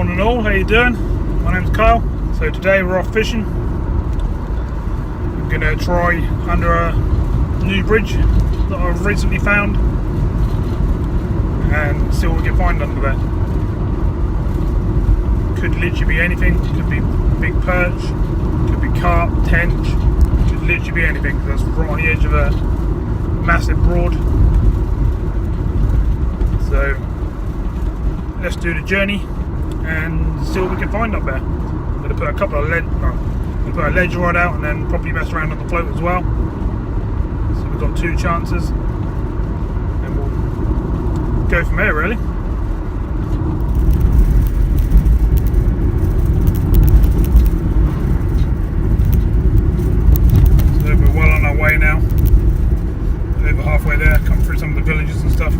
one and all, how you doing? My name's Kyle. So today we're off fishing. I'm going to try under a new bridge that I've recently found and see what we can find under there. Could literally be anything. Could be big perch, could be carp, tench, could literally be anything. That's right on the edge of a massive broad. So let's do the journey and see what we can find up there. I'm going to put a couple of put a ledge rod out and then probably mess around on the float as well. So we've got 2 chances and we'll go from there really. So we're well on our way now. Over halfway there, come through some of the villages and stuff.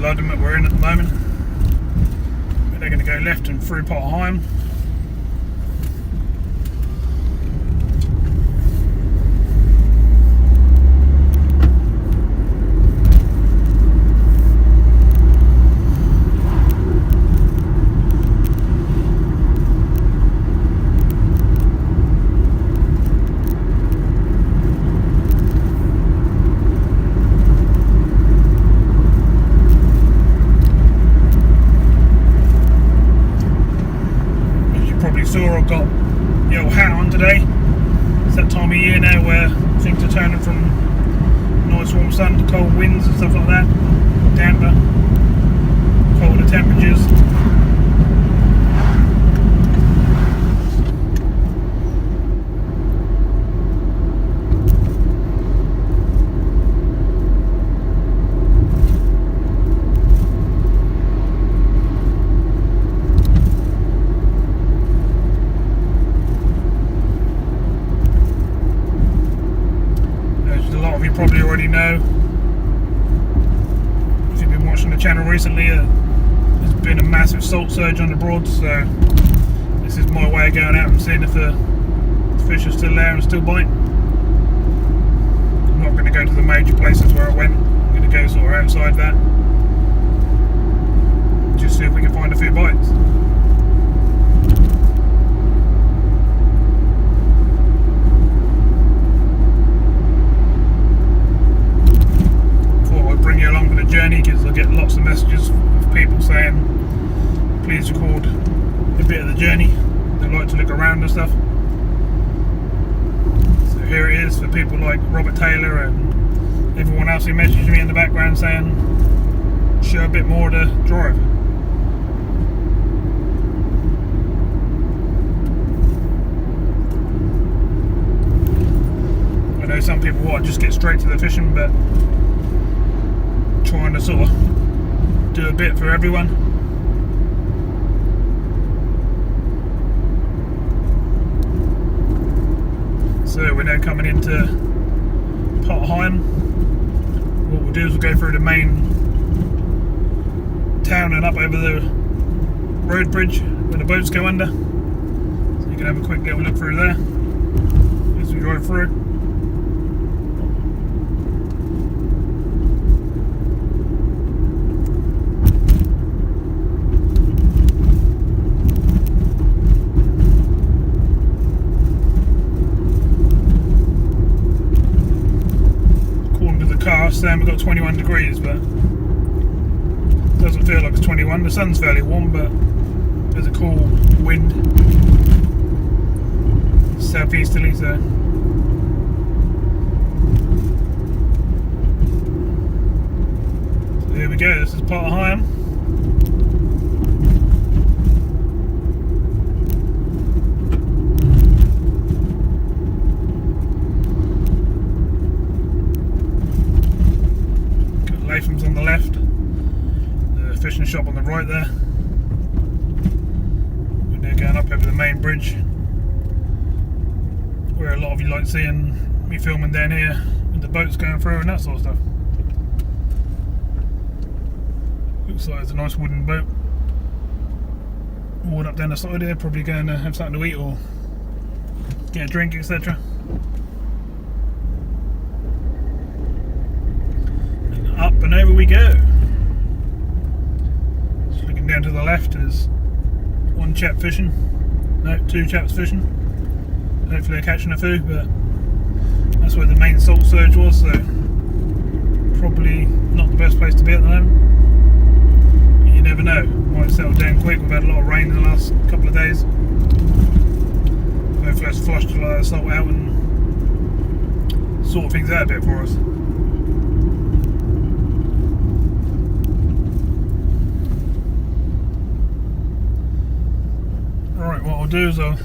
That we're in at the moment. They're going to go left and through Pot Heim. I've got the old hat on today. It's that time of year now where things are turning from nice warm sun to cold winds and stuff like that. Damper, colder temperatures. Probably already know if you've been watching the channel recently, there's been a massive salt surge on the Broads, so this is my way of going out and seeing if the fish are still there and still biting. I'm not going to go to the major places where I went. I'm going to go sort of outside that, just see if we can find a few bites. Journey, because I get lots of messages of people saying please record a bit of the journey. They like to look around and stuff, so here it is for people like Robert Taylor and everyone else who messaged me in the background saying show a bit more to drive. I know some people want to just get straight to the fishing, but trying to sort of do a bit for everyone. So we're now coming into Pot Heim. What we'll do is we'll go through the main town and up over the road bridge where the boats go under. So you can have a quick little look through there as we drive through. Saying we've got 21 degrees, but it doesn't feel like it's 21. The sun's fairly warm, but there's a cool wind, southeasterly, so here we go. This is Pot Heim. On the left, the fishing shop on the right there. We're now going up over the main bridge where a lot of you like seeing me filming down here with the boats going through and that sort of stuff. Looks like it's a nice wooden boat. Moored up down the side here, probably going to have something to eat or get a drink, etc. And up and over we go. Just looking down to the left, there's one chap fishing. No, two chaps fishing. Hopefully they're catching a few, but that's where the main salt surge was, so probably not the best place to be at the moment. But you never know, might settle down quick. We've had a lot of rain in the last couple of days. Hopefully that's flushed a lot of the salt out and sort things out a bit for us. Alright, what I'll do is I'll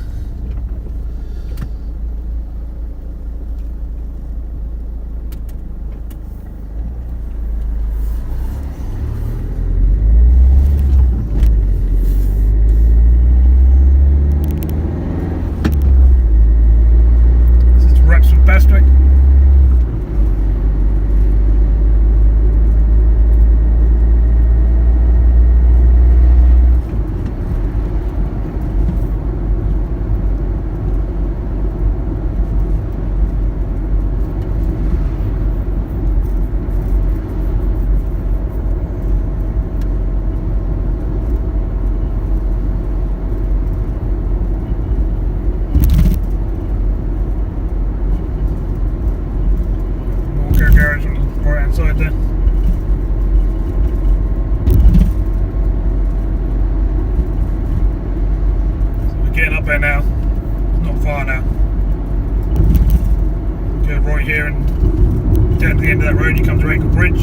there now, not far now. Go right here and down to the end of that road you come to Ankle Bridge.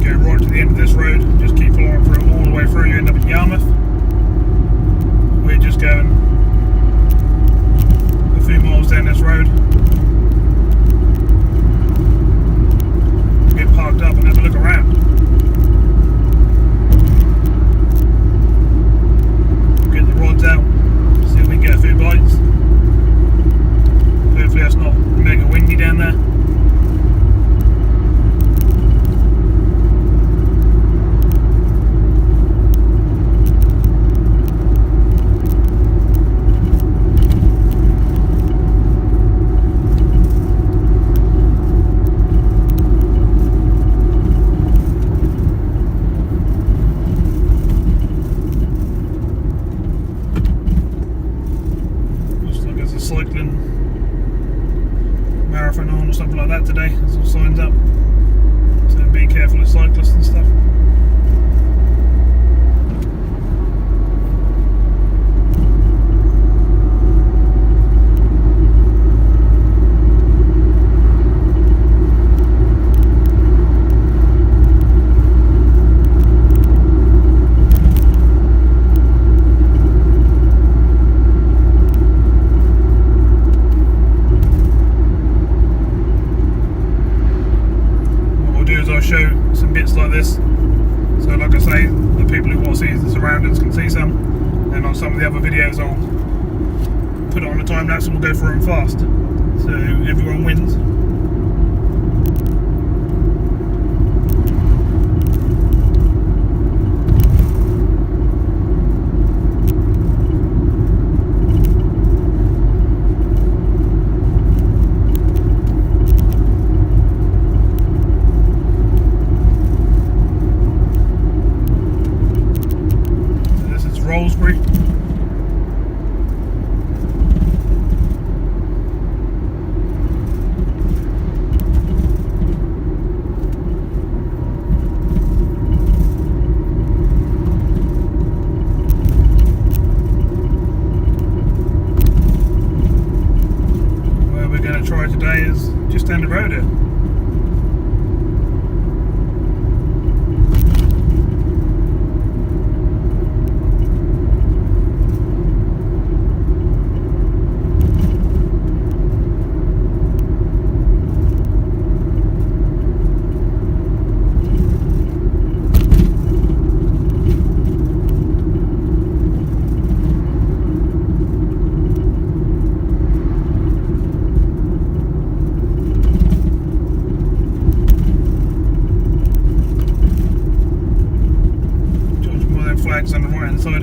Go right to the end of this road, just keep following through all the way through, you end up in Yarmouth. We're just going a few miles down this road. Get parked up and have a look around. Get the rods out. See if we can get a few bites. Hopefully that's not mega windy down there. Cycling marathon on or something like that today. That's all signed up. So be careful of cyclists and stuff. Show some bits like this, so like I say, the people who want to see the surroundings can see some, and on some of the other videos I'll put it on a time lapse and we'll go through them fast, so everyone wins. Rollesby. Where we're going to try today is just down the road here.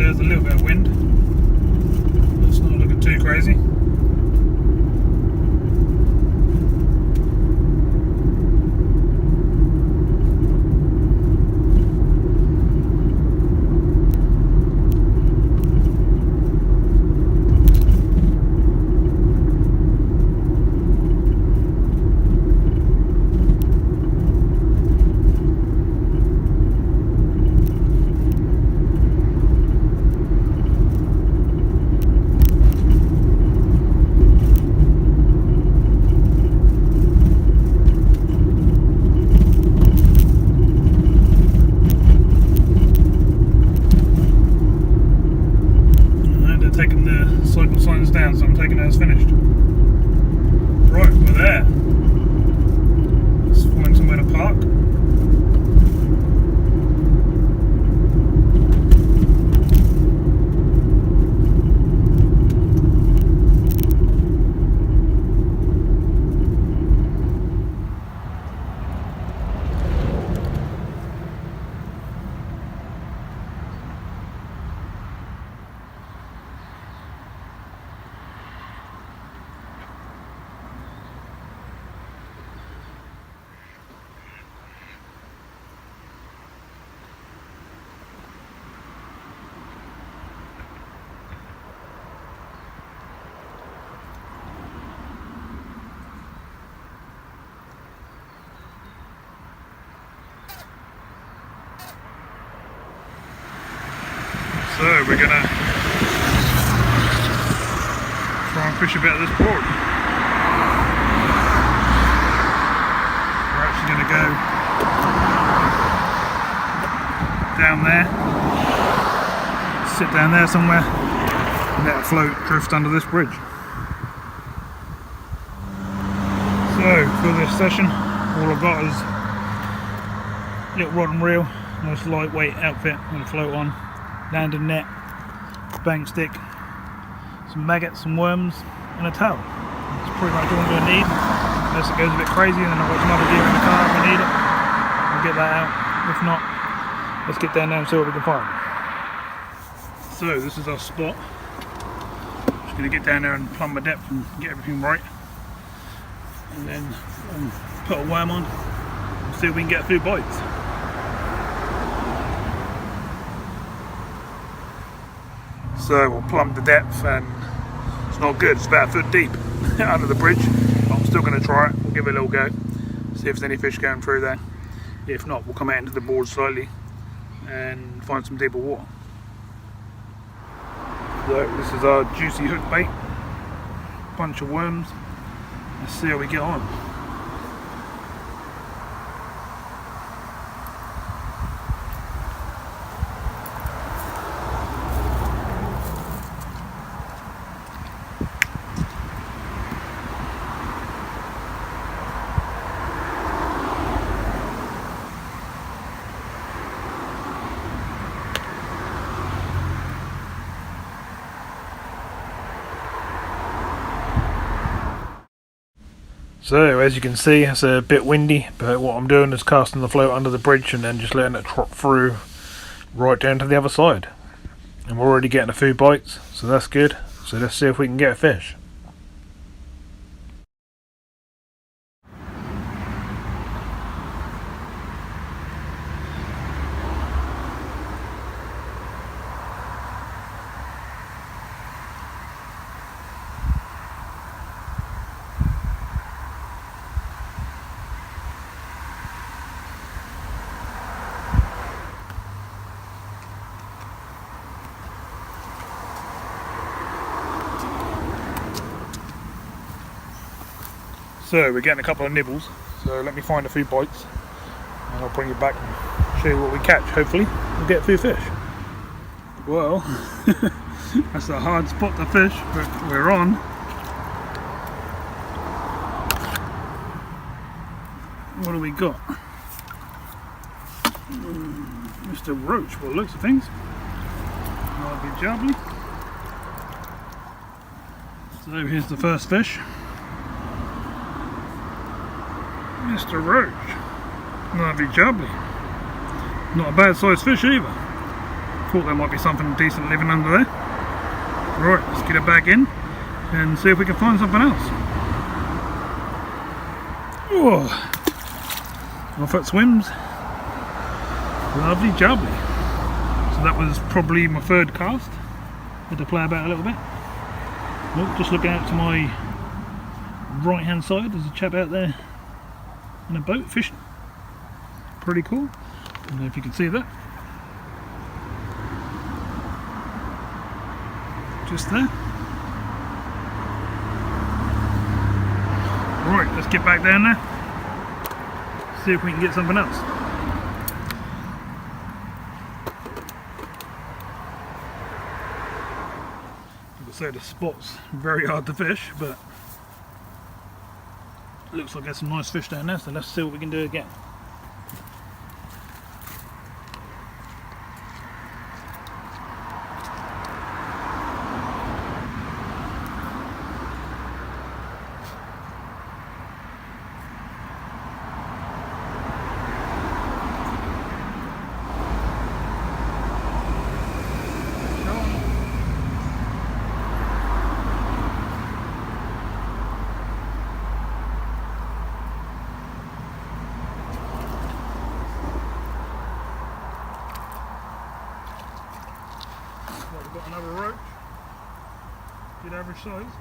there's a little bit of wind. It's not looking too crazy. Taking the cycle signs down, so I'm taking it as finished. Right, we're there. Let's find somewhere to park. So we're gonna try and fish a bit of this board. We're actually gonna go down there, sit down there somewhere, and let a float drift under this bridge. So for this session, all I've got is a little rod and reel, nice lightweight outfit with a float on, landing net, bang stick, some maggots, some worms, and a towel. That's pretty much all I'm going to need, unless it goes a bit crazy and then I've got some other gear in the car if I need it. I'll get that out. If not, let's get down there and see what we can find. So this is our spot. Just going to get down there and plumb my depth and get everything right, and then put a worm on and see if we can get a few bites. So we'll plumb the depth, and it's not good, it's about a foot deep under the bridge, but I'm still going to try it. We'll give it a little go, see if there's any fish going through there. If not, we'll come out into the board slightly and find some deeper water. So this is our juicy hook bait, bunch of worms. Let's see how we get on. So as you can see, it's a bit windy, but what I'm doing is casting the float under the bridge and then just letting it trot through right down to the other side. And we're already getting a few bites, so that's good. So let's see if we can get a fish. So we're getting a couple of nibbles, so let me find a few bites and I'll bring you back and show you what we catch. Hopefully we'll get a few fish. Well, that's a hard spot to fish, but we're on. What do we got? Mr. Roach, by the looks of things. Might be jubbly. So here's the first fish. Mr. Roach. Lovely jubbly. Not a bad sized fish either. Thought there might be something decent living under there. Right, let's get it back in and see if we can find something else. Oh, off it swims. Lovely jubbly. So that was probably my third cast. Had to play about a little bit. Oh, just looking out to my right hand side, there's a chap out there in a boat fishing. Pretty cool. I don't know if you can see that. Just there. Right, let's get back down there. See if we can get something else. Like I say, the spot's very hard to fish, but looks like there's some nice fish down there, so let's see what we can do again. We've got another roach, good average size.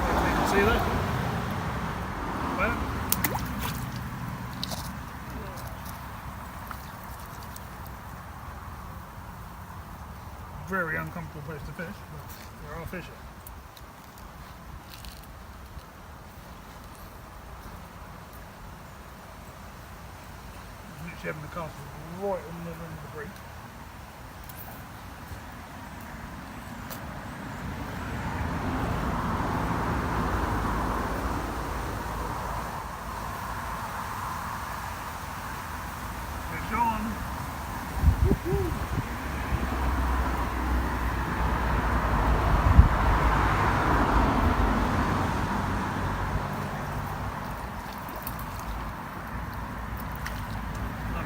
You can see that? Well, very uncomfortable place to fish, but there are fish here. Having the cast right on the rim of the break. Fish on. Woo-hoo.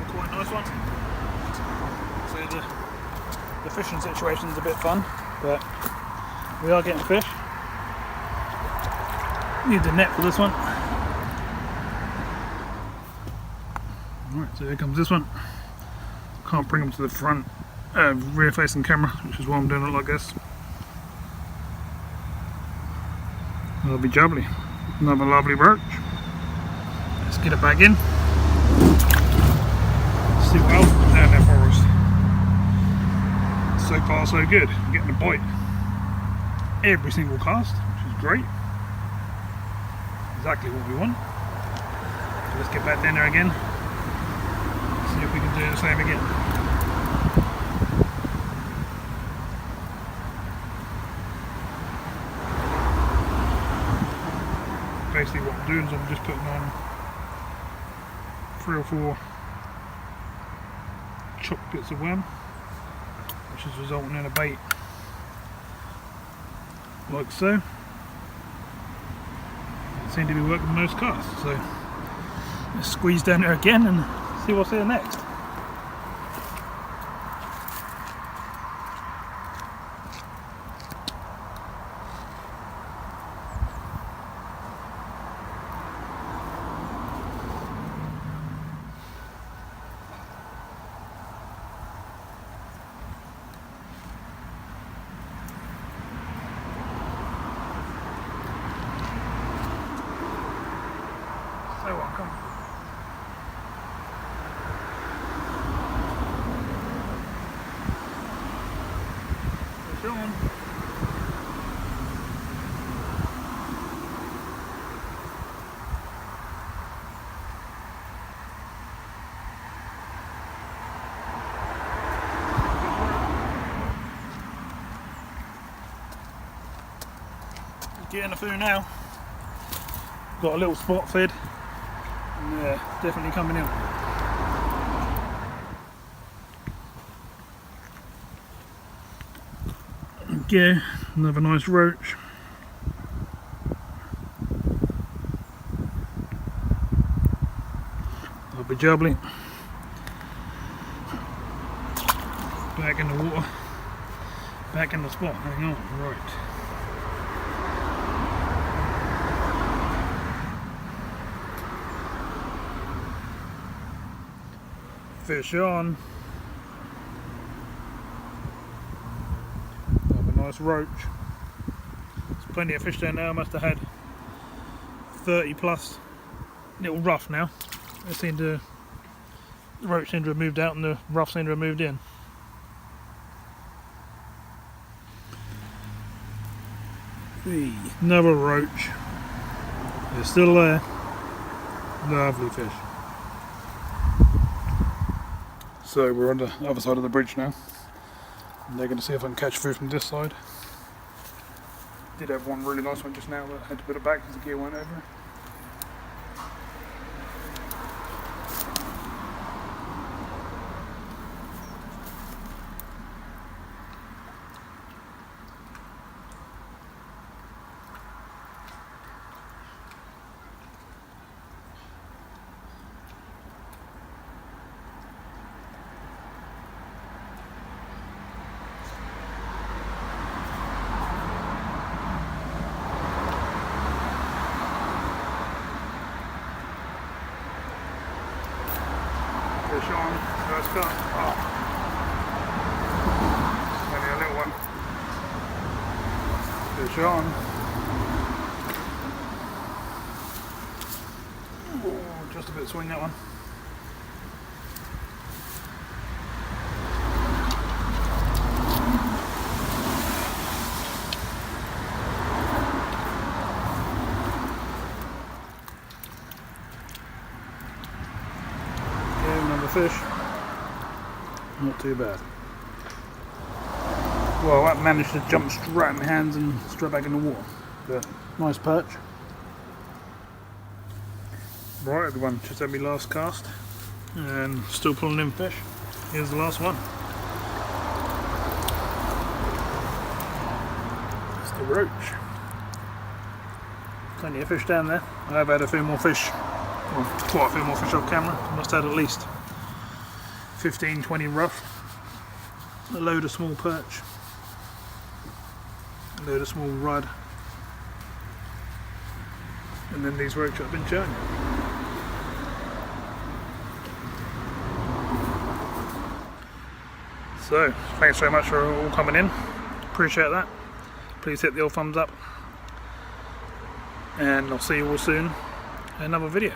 Quite a nice one. So the fishing situation's a bit fun, but we are getting fish. Need the net for this one. Alright, so here comes this one. Can't bring them to the front rear facing camera, which is why I'm doing it like this. Lovely jubbly. Another lovely roach. Let's get it back in. See what else is down there for us. So far so good. I'm getting a bite every single cast, which is great. Exactly what we want. So let's get back down there again. See if we can do the same again. Basically what I'm doing is I'm just putting on 3 or 4 chopped bits of worm, which is resulting in a bait like so. It seemed to be working most casts, so let's squeeze down there again and see what's here next. So uncomfortable. Fish on. Getting the food now. Got a little spot fed. Yeah, definitely coming in. Okay, another nice roach. jubbly jubbly. Back in the water. Back in the spot. Hang on. Right. Fish on. Have a nice roach. There's plenty of fish down there. I must have had 30 plus. A little rough now. The roach seemed to have moved out and the rough seemed to have moved in. Another roach. They're still there. Lovely fish. So we're on the other side of the bridge now. And they're going to see if I can catch food from this side. Did have one really nice one just now, but I had to put it back because the gear went over. Fish on, first cut. Oh. Only a little one. Fish on. Oh, just a bit of swing that one. Fish, not too bad. Well, I managed to jump straight in my hands and straight back in the water. But nice perch. Right, everyone, just had my last cast and still pulling in fish. Here's the last one. It's the roach. Plenty of fish down there. I have had a few more fish, well, quite a few more fish off camera. Must have had at least 15-20 rough, a load of small perch, a load of small rudd, and then these roach I've been showing you. So, thanks very much for all coming in, appreciate that. Please hit the old thumbs up, and I'll see you all soon in another video.